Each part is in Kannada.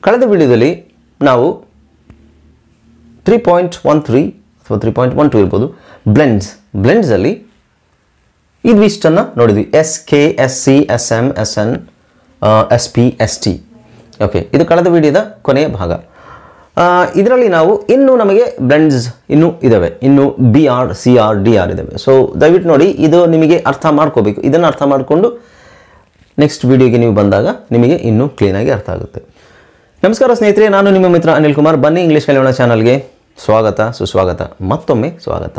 ಕಳೆದ ವಿಡಿಯೋದಲ್ಲಿ ನಾವು 3.13 ಅಥವಾ 3.12 ಇರ್ಬೋದು ಬ್ಲೆಂಡ್ಸ್ ಅಲ್ಲಿ ಇದಿಷ್ಟನ್ನು ನೋಡಿದ್ವಿ. SK, SC, SM, SN, SP, ST. Okay, ಇದು ಕಳೆದ ವಿಡಿಯೋದ ಕೊನೆಯ ಭಾಗ. ಇದರಲ್ಲಿ ನಾವು ಇನ್ನೂ ನಮಗೆ ಬ್ಲೆಂಡ್ಸ್ ಇನ್ನೂ ಇದ್ದಾವೆ, ಇನ್ನು BR, CR, DR ಇದ್ದಾವೆ. ಸೊ ದಯವಿಟ್ಟು ನೋಡಿ, ಇದು ನಿಮಗೆ ಅರ್ಥ ಮಾಡ್ಕೋಬೇಕು. ಇದನ್ನು ಅರ್ಥ ಮಾಡಿಕೊಂಡು ನೆಕ್ಸ್ಟ್ ವಿಡಿಯೋಗೆ ನೀವು ಬಂದಾಗ ನಿಮಗೆ ಇನ್ನೂ ಕ್ಲೀನಾಗಿ ಅರ್ಥ ಆಗುತ್ತೆ. ನಮಸ್ಕಾರ ಸ್ನೇಹಿತರೆ, ನಾನು ನಿಮ್ಮ ಮಿತ್ರ ಅನಿಲ್ ಕುಮಾರ್. ಬನ್ನಿ ಇಂಗ್ಲೀಷ್ ಕಲಿಯೋಣ ಚಾನಲ್ಗೆ ಸ್ವಾಗತ, ಸುಸ್ವಾಗತ, ಮತ್ತೊಮ್ಮೆ ಸ್ವಾಗತ.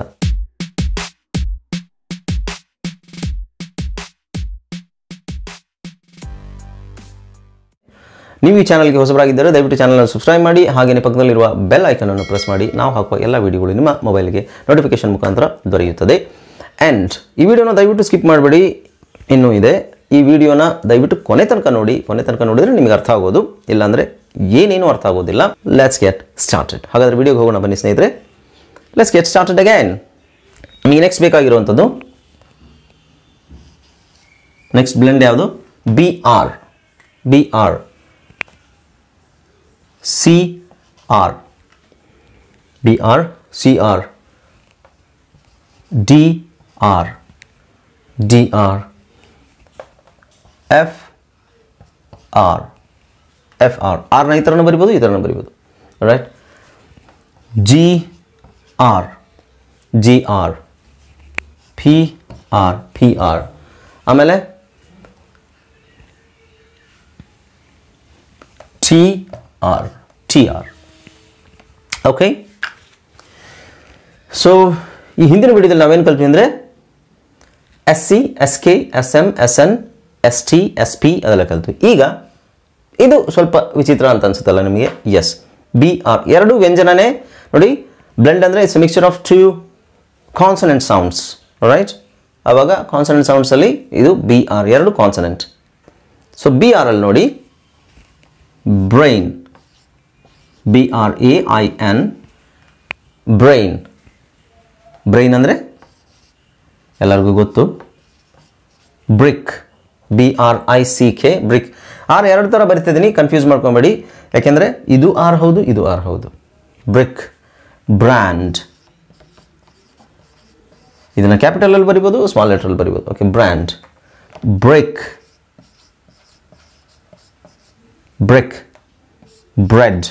ನೀವು ಈ ಚಾನಲ್ಗೆ ಹೊಸಬರಾಗಿದ್ದರೆ ದಯವಿಟ್ಟು ಚಾನಲ್ನ ಸಬ್ಸ್ಕ್ರೈಬ್ ಮಾಡಿ, ಹಾಗೆಯೇ ಪಕ್ಕದಲ್ಲಿರುವ ಬೆಲ್ ಐಕನನ್ನು ಪ್ರೆಸ್ ಮಾಡಿ. ನಾವು ಹಾಕುವ ಎಲ್ಲ ವಿಡಿಯೋಗಳು ನಿಮ್ಮ ಮೊಬೈಲ್ಗೆ ನೋಟಿಫಿಕೇಶನ್ ಮುಖಾಂತರ ದೊರೆಯುತ್ತದೆ. ಆ್ಯಂಡ್ ಈ ವಿಡಿಯೋನ ದಯವಿಟ್ಟು ಸ್ಕಿಪ್ ಮಾಡಬೇಡಿ, ಇನ್ನೂ ಇದೆ. ಈ ವಿಡಿಯೋನ ದಯವಿಟ್ಟು ಕೊನೆ ತನಕ ನೋಡಿ. ಕೊನೆ ತನಕ ನೋಡಿದರೆ ನಿಮಗೆ ಅರ್ಥ ಆಗೋದು, ಇಲ್ಲಾಂದರೆ ಏನೇನೂ ಅರ್ಥ ಆಗೋದಿಲ್ಲ. Let's get started. ಹಾಗಾದರೆ ವಿಡಿಯೋಗೆ ಹೋಗೋಣ ಬನ್ನಿ ಸ್ನೇಹಿತರೆ. Let's get started again. ನಿಮಗೆ ನೆಕ್ಸ್ಟ್ ಬೇಕಾಗಿರುವಂಥದ್ದು ನೆಕ್ಸ್ಟ್ ಬ್ಲೆಂಡ್ ಯಾವುದು? BR, CR, BR, CR, DR, FR. R ನ ಈ ಥರನೂ ಬರಿಬೋದು, ಈ ಥರನೂ ಬರಿಬೋದು. ರೈಟ್. GR, PR. ಆಮೇಲೆ TR. ಓಕೆ, ಸೊ ಈ ಹಿಂದಿನ ವಿಡಿಯೋದಲ್ಲಿ ನಾವೇನು ಕಲ್ತೀವಿ ಅಂದರೆ SC, SK, SM, SN, ST, SP ಅದೆಲ್ಲ ಕಲ್ತೀವಿ. ಈಗ ಇದು ಸ್ವಲ್ಪ ವಿಚಿತ್ರ ಅಂತ ಅನ್ಸುತ್ತಲ್ಲ ನಿಮಗೆ? ಎಸ್, BR ಎರಡು ವ್ಯಂಜನನೇ ನೋಡಿ. ಬ್ಲೆಂಡ್ ಅಂದರೆ it's mixture of two consonant sounds, right? ಆವಾಗ ಕಾನ್ಸನೆಂಟ್ ಸೌಂಡ್ಸಲ್ಲಿ ಇದು BR, ಎರಡು ಕಾನ್ಸನೆಂಟ್. ಸೊ BR ಅಲ್ಲಿ ನೋಡಿ, ಬ್ರೈನ್, BRAIN, ಬ್ರೈನ್ ಅಂದರೆ ಎಲ್ಲರಿಗೂ ಗೊತ್ತು. BRIC, BRICK, BRIC. ಆರ್ ಎರಡು ಥರ ಬರಿತಿದ್ದೀನಿ, ಕನ್ಫ್ಯೂಸ್ ಮಾಡ್ಕೊಬೇಡಿ. ಯಾಕೆಂದರೆ ಇದು ಆರ್ ಹೌದು, ಇದು ಆರ್ ಹೌದು. ಬ್ರಿಕ್. ಬ್ರ್ಯಾಂಡ್, ಇದನ್ನು ಕ್ಯಾಪಿಟಲಲ್ಲಿ ಬರಿಬೋದು, ಸ್ಮಾಲ್ ಲೆಟ್ರಲ್ಲಿ ಬರಿಬೋದು. Okay, brand. Break, bread.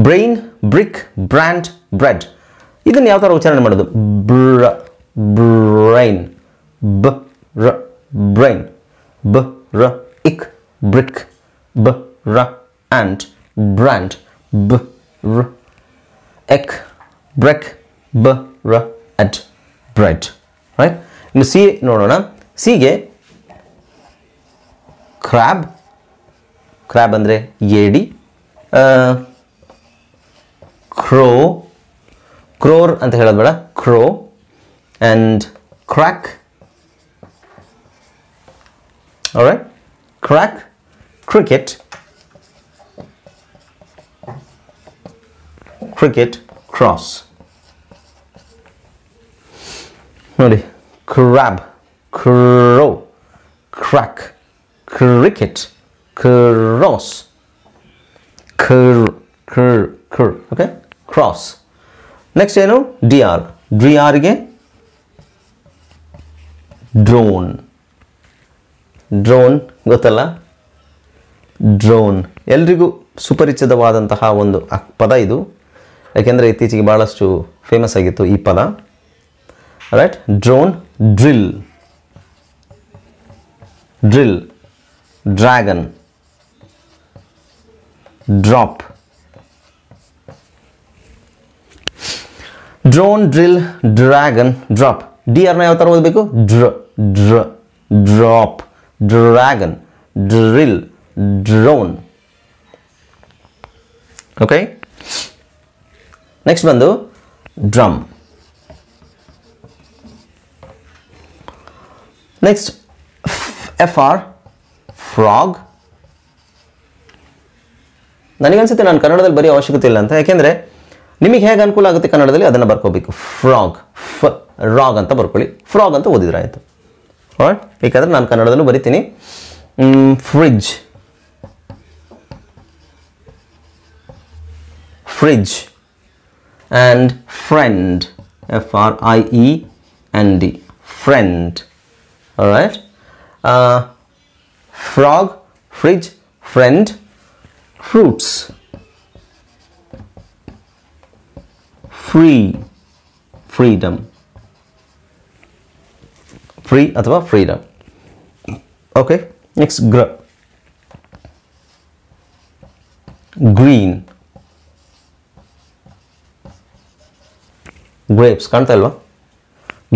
Brain, brick, brand, bread. ಇದನ್ನು ಯಾವ ಥರ ಉಚ್ಚಾರಣೆ ಮಾಡೋದು? Brain, brain, ick, brick, and brand, eck, break, ed, bread. Right. ಇನ್ನು ಸಿ ನೋಡೋಣ. ಸಿಗೆ ಕ್ರ್ಯಾಬ್ ಅಂದರೆ ಏಡಿ. ಕ್ರೋರ್ ಅಂತ ಹೇಳೋದು ಬೇಡ, crow. And crack, alright. Crack, cricket, cross. ನೋಡಿ, crab, crow, crack, cricket, cross, okay, cross. Next ಏನು? ಡ್ರ್ಗೆ ಡ್ರೋನ್. ಗೊತ್ತಲ್ಲ? ಡ್ರೋನ್ ಎಲ್ರಿಗೂ ಸುಪರಿಚಿತವಾದಂತಹ ಒಂದು ಪದ ಇದು. ಯಾಕೆಂದರೆ ಇತ್ತೀಚೆಗೆ ಭಾಳಷ್ಟು ಫೇಮಸ್ ಆಗಿತ್ತು ಈ ಪದ. Right. Drone. Drill, dragon, drop. Drone, drill, dragon, drop. DR ನ ಯಾವ ಥರ ಓದಬೇಕು? Drop, dragon, drill, drone. Okay. Next ಬಂದು ಡ್ರಮ್. Next FR, frog. ನನಗನ್ಸುತ್ತೆ ನಾನು ಕನ್ನಡದಲ್ಲಿ ಬರೀ ಅವಶ್ಯಕತೆ ಇಲ್ಲ ಅಂತ. ಯಾಕೆಂದರೆ ನಿಮಗೆ ಹೇಗೆ ಅನುಕೂಲ ಆಗುತ್ತೆ ಕನ್ನಡದಲ್ಲಿ ಅದನ್ನು ಬರ್ಕೋಬೇಕು. ಫ್ರಾಗ್, ರಾಗ್ ಅಂತ ಬರ್ಕೊಳ್ಳಿ, ಫ್ರಾಗ್ ಅಂತ ಓದಿದ್ರೆ ಆಯಿತು. ಆಲ್ರೈಟ್, ಬೇಕಾದ್ರೆ ನಾನು ಕನ್ನಡದಲ್ಲೂ ಬರಿತೀನಿ. Fridge, fridge. And friend, friend, friend. All right. Frog, fridge, friend. Fruits, free, freedom, free अथवा freedom. Okay, next green, grapes, ಕಾಣ್ತಾ ಇಲ್ವಾ?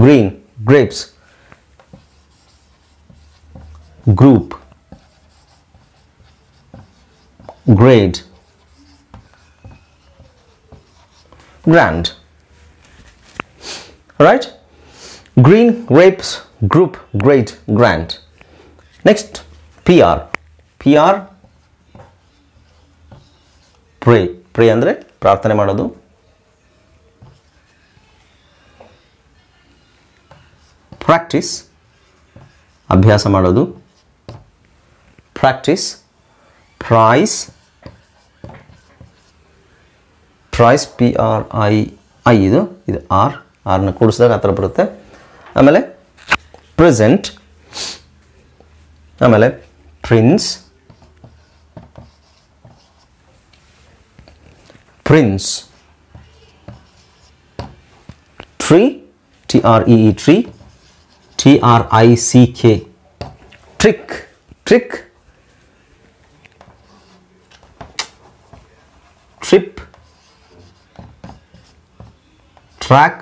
Green, grapes. Group, grade, grand. Right? Green, grapes, group, grade, grand. Next, PR. PR, pray. Pray ಅಂದ್ರೆ ಪ್ರಾರ್ಥನೆ ಮಾಡೋದು. Practice, ಅಭ್ಯಾಸ ಮಾಡೋದು. Practice. Price, price, PRI, ಇದು R ನ ಕೂಡಿಸಿದಾಗ ಆ ಥರ ಬರುತ್ತೆ. ಆಮೇಲೆ ಪ್ರೆಸೆಂಟ್, ಆಮೇಲೆ prince, prince. Tree, TREE, tree, TRICK. Trick, trick. Trip, track,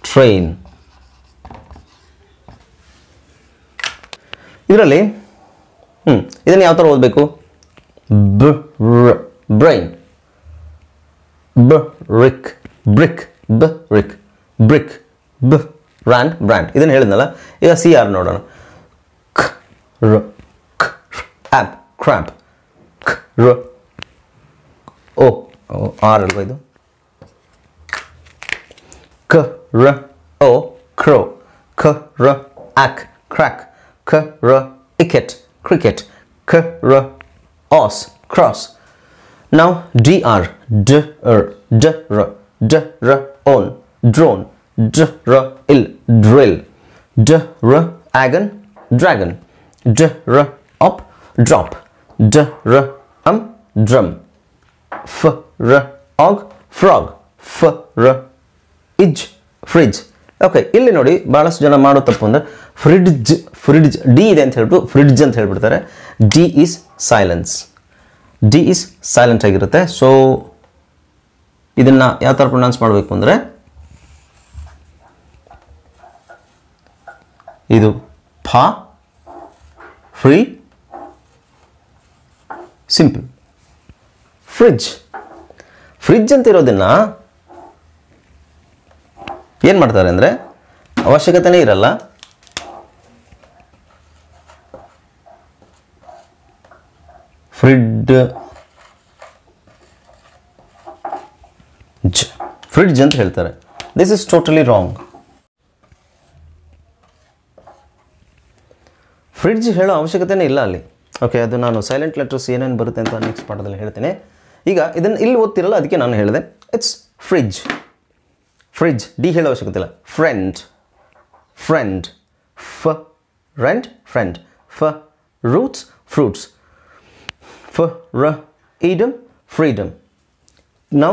train. ಇದರಲ್ಲಿ ಇದನ್ನು ಯಾವ ಥರ ಓದಬೇಕು? Brain, brick, brick, brick, brick, brand, brand. ಇದನ್ನು ಹೇಳಿದ್ನಲ್ಲ. ಈಗ CR ನೋಡೋಣ. ಆ್ಯಪ್, ಕ್ರ್ಯಾಂಪ್, R ಅಲ್ವಾ ಇದು? crow, ack, crack, icket, cricket, os, cross. Now DR, own, drone, drill, dragon, up, drop, drum, frog, fridge. Okay, ಇಲ್ಲಿ ನೋಡಿ ಭಾಳಷ್ಟು ಜನ ಮಾಡೋ ತಪ್ಪು ಅಂದರೆ ಫ್ರಿಡ್ಜ್ ಡಿ ಇದೆ ಅಂತ ಹೇಳ್ಬಿಟ್ಟು ಫ್ರಿಡ್ಜ್ ಅಂತ ಹೇಳ್ಬಿಡ್ತಾರೆ. ಡಿ ಈಸ್ ಸೈಲೆಂಟ್ ಆಗಿರುತ್ತೆ. ಸೊ ಇದನ್ನು ಯಾವ ಥರ ಪ್ರೊನೌನ್ಸ್ ಮಾಡಬೇಕು ಅಂದರೆ ಇದು ಫ್ರೀ, ಸಿಂಪಲ್. ಫ್ರಿಡ್ಜ್ ಅಂತ ಇರೋದನ್ನ ಏನು ಮಾಡ್ತಾರೆ ಅಂದರೆ ಅವಶ್ಯಕತೆನೇ ಇರಲ್ಲ. ಫ್ರಿಡ್ಜ್ ಅಂತ ಹೇಳ್ತಾರೆ. This is totally wrong. Fridge ಹೇಳೋ ಅವಶ್ಯಕತೆನೇ ಇಲ್ಲ ಅಲ್ಲಿ. ಓಕೆ, ಅದು ನಾನು ಸೈಲೆಂಟ್ ಲೆಟರ್ಸ್ ಏನೇನು ಬರುತ್ತೆ ಅಂತ ನೆಕ್ಸ್ಟ್ ಪಾಠದಲ್ಲಿ ಹೇಳ್ತೀನಿ. ಈಗ ಇದನ್ನು ಇಲ್ಲಿ ಓದ್ತಿರಲ್ಲ, ಅದಕ್ಕೆ ನಾನು ಹೇಳಿದೆ ಇಟ್ಸ್ ಫ್ರಿಡ್ಜ್. ಡಿ ಹೇಳೋ ಅವಶ್ಯಕತೆ ಇಲ್ಲ. Friend, friend, roots, fruits, freedom. Now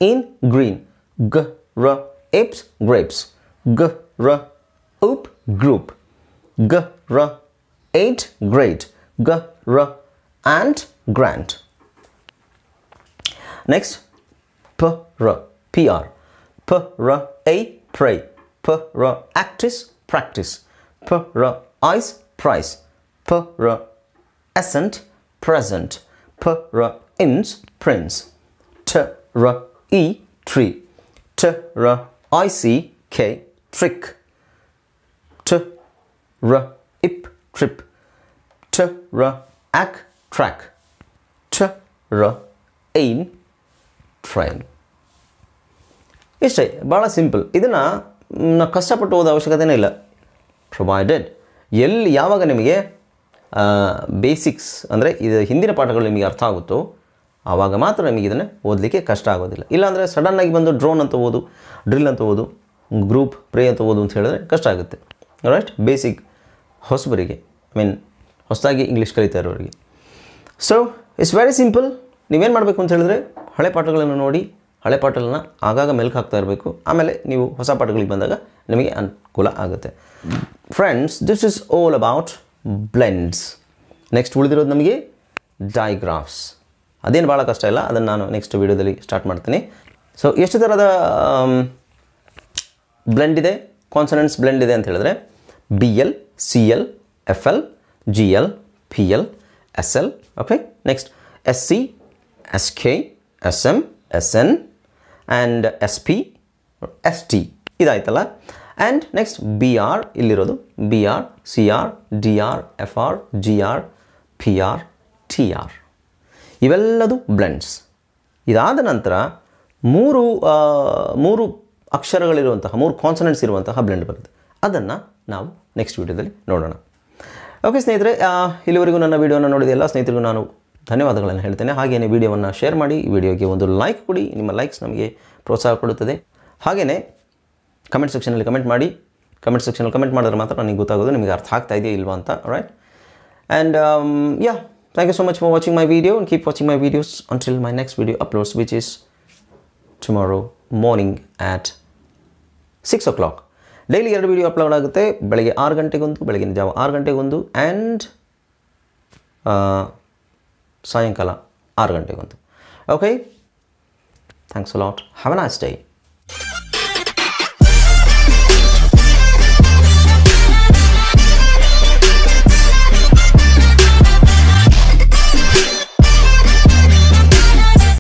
in, green, apes, grapes, group, eight, great, and grant. Next, PR, pray, actress, practice, ice, price, ascent, present, ins, prince, tree, ick, trick, trip, ack, track, ain, train. ಇಷ್ಟೇ, ಭಾಳ ಸಿಂಪಲ್. ಇದನ್ನು ನಾವು ಕಷ್ಟಪಟ್ಟು ಓದೋ ಅವಶ್ಯಕತೆಯೇ ಇಲ್ಲ. ಪ್ರೊವೈಡೆಡ್ ಎಲ್ಲಿ ಯಾವಾಗ ನಿಮಗೆ ಬೇಸಿಕ್ಸ್ ಅಂದರೆ ಇದು ಹಿಂದಿನ ಪಾಠಗಳು ನಿಮಗೆ ಅರ್ಥ ಆಗುತ್ತೋ ಆವಾಗ ಮಾತ್ರ ನಿಮಗೆ ಇದನ್ನು ಓದಲಿಕ್ಕೆ ಕಷ್ಟ ಆಗೋದಿಲ್ಲ. ಇಲ್ಲಾಂದರೆ ಸಡನ್ನಾಗಿ ಬಂದು ಡ್ರೋನ್ ಅಂತ ಓದು, ಡ್ರಿಲ್ ಅಂತ ಓದು, ಗ್ರೂಪ್ ಪ್ರೇ ಅಂತ ಓದು ಅಂತ ಹೇಳಿದ್ರೆ ಕಷ್ಟ ಆಗುತ್ತೆ. ರೈಟ್, ಬೇಸಿಕ್ ಹೊಸಬರಿಗೆ, ಹೊಸದಾಗಿ ಇಂಗ್ಲೀಷ್ ಕಲಿತಾ ಇರೋರಿಗೆ. So it's very simple. ನೀವೇನು ಮಾಡಬೇಕು ಅಂತ ಹೇಳಿದ್ರೆ ಹಳೆ ಪಾಠಗಳನ್ನು ನೋಡಿ, ಹಳೆ ಪಾಠಗಳನ್ನ ಆಗಾಗ ಮೆಲ್ಕು ಹಾಕ್ತಾ ಇರಬೇಕು. ಆಮೇಲೆ ನೀವು ಹೊಸ ಪಾಠಗಳಿಗೆ ಬಂದಾಗ ನಿಮಗೆ ಅನುಕೂಲ ಆಗುತ್ತೆ. Friends, this is all about blends. Next ಉಳಿದಿರೋದು ನಮಗೆ ಡೈಗ್ರಾಫ್ಸ್. ಅದೇನು ಭಾಳ ಕಷ್ಟ ಇಲ್ಲ, ಅದನ್ನು ನಾನು ನೆಕ್ಸ್ಟ್ ವೀಡಿಯೋದಲ್ಲಿ ಸ್ಟಾರ್ಟ್ ಮಾಡ್ತೀನಿ. ಸೊ ಎಷ್ಟು ಥರದ ಬ್ಲೆಂಡ್ ಇದೆ, ಕಾನ್ಸನೆಂಟ್ಸ್ ಬ್ಲೆಂಡ್ ಇದೆ ಅಂತ ಹೇಳಿದ್ರೆ BL, CL, FL, GL, PL, SL. Okay, next SC, SK, SM, SN and SP, ST ಇದಾಯ್ತಲ್ಲ. ಆ್ಯಂಡ್ ನೆಕ್ಸ್ಟ್ BR, ಇಲ್ಲಿರೋದು BR, CR, DR, FR, GR, PR, TR ಇವೆಲ್ಲದು ಬ್ಲೆಂಡ್ಸ್. ಇದಾದ ನಂತರ ಮೂರು ಅಕ್ಷರಗಳಿರುವಂತಹ, 3 ಕಾನ್ಸನೆಂಟ್ಸ್ ಇರುವಂತಹ ಬ್ಲೆಂಡ್ ಬರುತ್ತೆ. ಅದನ್ನು ನಾವು ನೆಕ್ಸ್ಟ್ ವೀಡಿಯೋದಲ್ಲಿ ನೋಡೋಣ. ಓಕೆ ಸ್ನೇಹಿತರೆ, ಇಲ್ಲಿವರೆಗೂ ನನ್ನ ವೀಡಿಯೋನ ನೋಡಿದ ಎಲ್ಲ ಸ್ನೇಹಿತರಿಗೂ ನಾನು ಧನ್ಯವಾದಗಳನ್ನು ಹೇಳ್ತೇನೆ. ಹಾಗೆಯೇ ವೀಡಿಯೋವನ್ನು ಶೇರ್ ಮಾಡಿ, ವಿಡಿಯೋಗೆ ಒಂದು ಲೈಕ್ ಕೊಡಿ. ನಿಮ್ಮ ಲೈಕ್ಸ್ ನಮಗೆ ಪ್ರೋತ್ಸಾಹ ಕೊಡುತ್ತದೆ. ಹಾಗೆಯೇ ಕಮೆಂಟ್ ಸೆಕ್ಷನಲ್ಲಿ ಕಮೆಂಟ್ ಮಾಡಿ. ಕಮೆಂಟ್ ಸೆಕ್ಷನಲ್ಲಿ ಕಮೆಂಟ್ ಮಾಡಿದ್ರೆ ಮಾತ್ರ ನನಗೆ ಗೊತ್ತಾಗೋದು ನಿಮಗೆ ಅರ್ಥ ಆಗ್ತಾ ಇದೆಯಾ ಇಲ್ವಾ ಅಂತ. Right, and thank you so much for watching my video, and keep watching my videos until my next video uploads, which is tomorrow morning at 6 o'clock. Daily 2 video upload ಆಗುತ್ತೆ. ಬೆಳಗ್ಗೆ 6 ಗಂಟೆಗೊಂದು, ಬೆಳಗಿನ ಜಾವ 6 ಗಂಟೆಗೊಂದು, ಆ್ಯಂಡ್ ಸಾಯಂಕಾಲ 6 ಗಂಟೆಗೊಂದು. Okay, thanks a lot. Have a nice day.